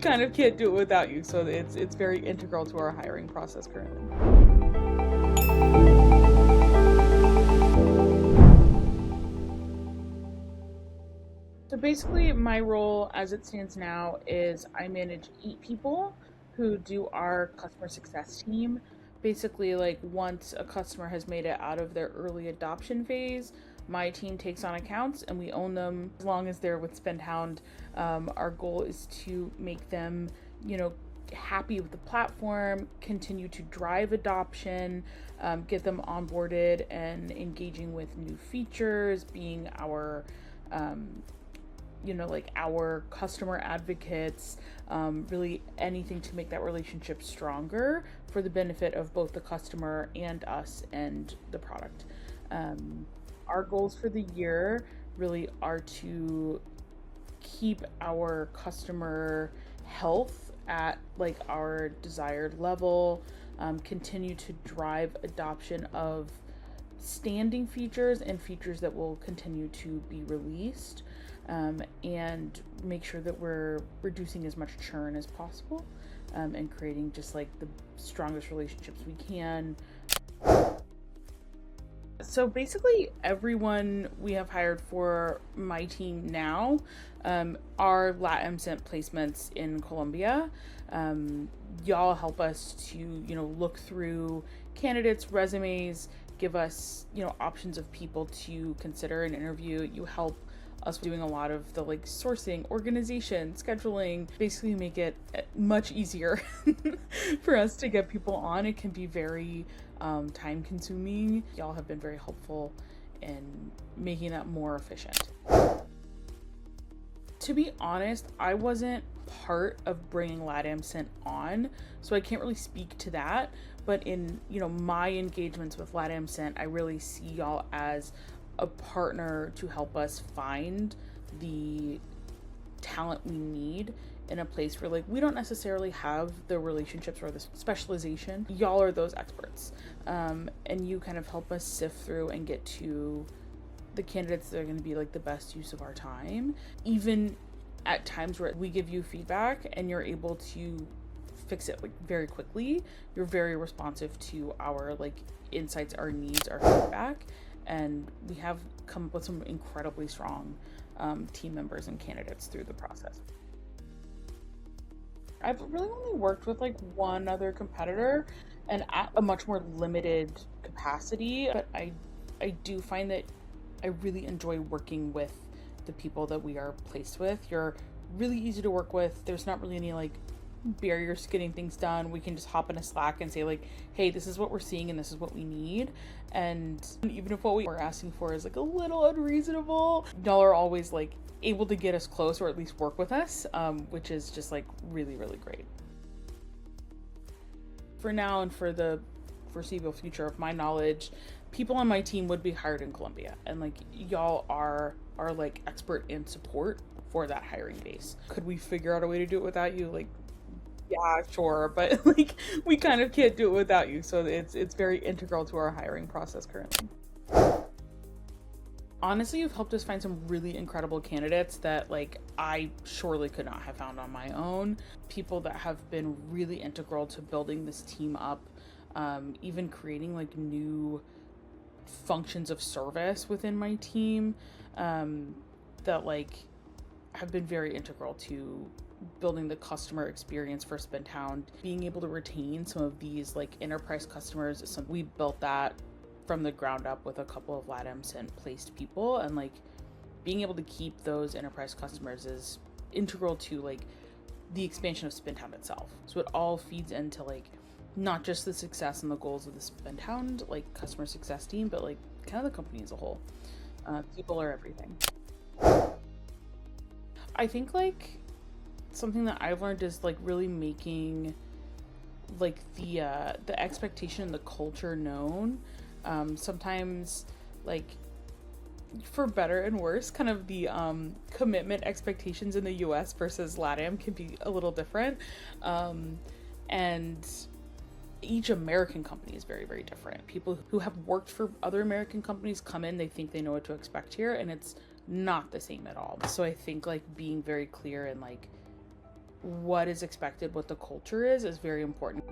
Kind of can't do it without you, so it's very integral to our hiring process currently. So basically my role as it stands now is I manage 8 people who do our customer success team. Basically, like, once a customer has made it out of their early adoption phase, my team takes on accounts and we own them as long as they're with Spendhound. Our goal is to make them, happy with the platform, continue to drive adoption, get them onboarded and engaging with new features, being our our customer advocates, really anything to make that relationship stronger for the benefit of both the customer and us and the product. Our goals for the year really are to keep our customer health at our desired level, continue to drive adoption of standing features and features that will continue to be released, and make sure that we're reducing as much churn as possible, and creating just the strongest relationships we can. So basically everyone we have hired for my team now are LatamCent placements in Colombia. Y'all help us to, look through candidates' resumes, give us, options of people to consider and interview. You help us doing a lot of the sourcing, organization, scheduling, basically make it much easier for us to get people on. It can be very time consuming. Y'all have been very helpful in making that more efficient. To be honest, I wasn't part of bringing LatamCent on, so I can't really speak to that. But in my engagements with LatamCent, I really see y'all as a partner to help us find the talent we need in a place where we don't necessarily have the relationships or the specialization. Y'all are those experts, and you kind of help us sift through and get to the candidates that are going to be the best use of our time. Even at times where we give you feedback and you're able to fix it very quickly, you're very responsive to our insights, our needs, our feedback, and we have come up with some incredibly strong team members and candidates through the process. I've really only worked with one other competitor and at a much more limited capacity, but I do find that I really enjoy working with the people that we are placed with. You're really easy to work with. There's not really any barriers to getting things done. We can just hop in a Slack and say hey, this is what we're seeing and this is what we need. And even if what we are asking for is a little unreasonable, y'all are always able to get us close or at least work with us, which is just really, really great. For now and for the foreseeable future, of my knowledge, people on my team would be hired in Colombia, and y'all are expert in support for that hiring base. Could we figure out a way to do it without you? Yeah, sure, but we kind of can't do it without you, so it's very integral to our hiring process currently. Honestly, you've helped us find some really incredible candidates that I surely could not have found on my own. People that have been really integral to building this team up, even creating new functions of service within my team, that have been very integral to building the customer experience for Spendhound. Being able to retain some of these enterprise customers, we built that from the ground up with a couple of LatamCent placed people, and being able to keep those enterprise customers is integral to the expansion of Spendhound itself. So it all feeds into not just the success and the goals of the Spendhound customer success team, but kind of the company as a whole. People are everything. I think something that I've learned is really making the expectation and the culture known. Sometimes for better and worse, kind of the commitment expectations in the US versus LATAM can be a little different, and each American company is very, very different. People who have worked for other American companies come in, they think they know what to expect here, and it's not the same at all. So I think being very clear and what is expected, what the culture is very important.